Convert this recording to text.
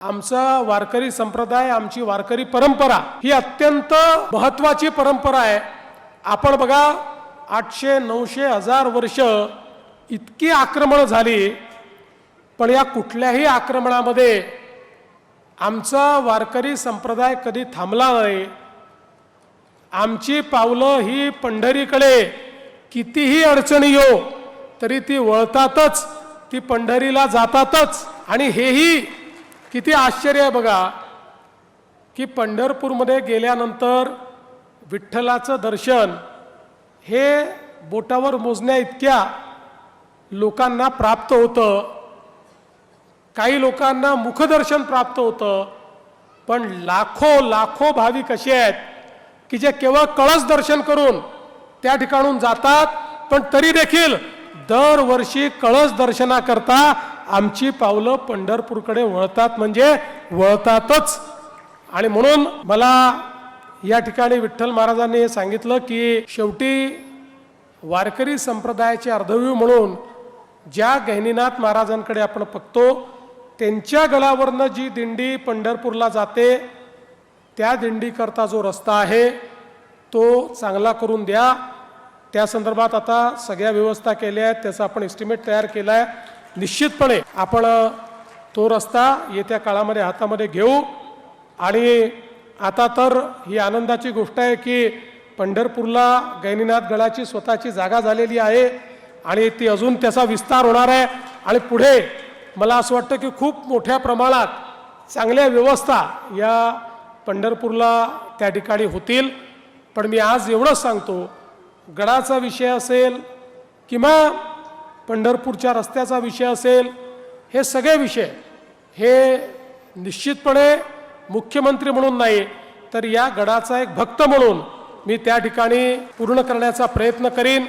आमचा वारकरी संप्रदाय, आमची वारकरी परंपरा ही अत्यंत महत्त्वाची परंपरा आहे। आपण बघा 800 900 1000 वर्ष इतकी आक्रमण झाली, पण या कुठल्याही आक्रमणामध्ये आमचा वारकरी संप्रदाय कधी थांबला नाही। आमची पावलं ही पंढरीकडे कितीही अडचणी येऊ तरी ती वळतातच, ती पंढरीला जातातच। आणि हेही किती आश्चर्य आहे बघा की पंढरपूरमध्ये गेल्यानंतर विठ्ठलाचं दर्शन हे बोटावर मोजण्या इतक्या लोकांना प्राप्त होतं। काही लोकांना मुखदर्शन प्राप्त होतं, पण लाखो लाखो भाविक असे आहेत की जे केवळ कळस दर्शन करून त्या ठिकाणून जातात, पण तरी देखील दरवर्षी कळस दर्शनाकरता आमची पावलं पंढरपूरकडे वळतात, म्हणजे वळतातच। आणि म्हणून मला या ठिकाणी विठ्ठल महाराजांनी सांगितलं की शेवटी वारकरी संप्रदायाचे अर्धवीव म्हणून ज्या गहिनीनाथ महाराजांकडे आपण बघतो, त्यांच्या गळावरनं जी दिंडी पंढरपूरला जाते, त्या दिंडीकरता जो रस्ता आहे तो चांगला करून द्या। त्या संदर्भात आता सगळ्या व्यवस्था केल्या आहेत, त्याचा आपण एस्टिमेट तयार केला आहे। निश्चितपणे आपण तो रस्ता येत्या काळामध्ये हातामध्ये घेऊ। आणि आता तर ही आनंदाची गोष्ट आहे की पंढरपूरला गहिनीनाथ गडाची स्वतःची जागा झालेली आहे आणि ती अजून त्याचा विस्तार होणार आहे। आणि पुढे मला असं वाटतं की खूप मोठ्या प्रमाणात चांगल्या व्यवस्था या पंढरपूरला त्या ठिकाणी होतील। पण मी आज एवढंच सांगतो, गडाचा विषय असेल किंवा पंढरपूरच्या रस्त्याचा विषय असेल, हे सगळे विषय हे निश्चितपणे मुख्यमंत्री म्हणून नाही तर या गडाचा एक भक्त म्हणून मी त्या ठिकाणी पूर्ण करण्याचा प्रयत्न करीन।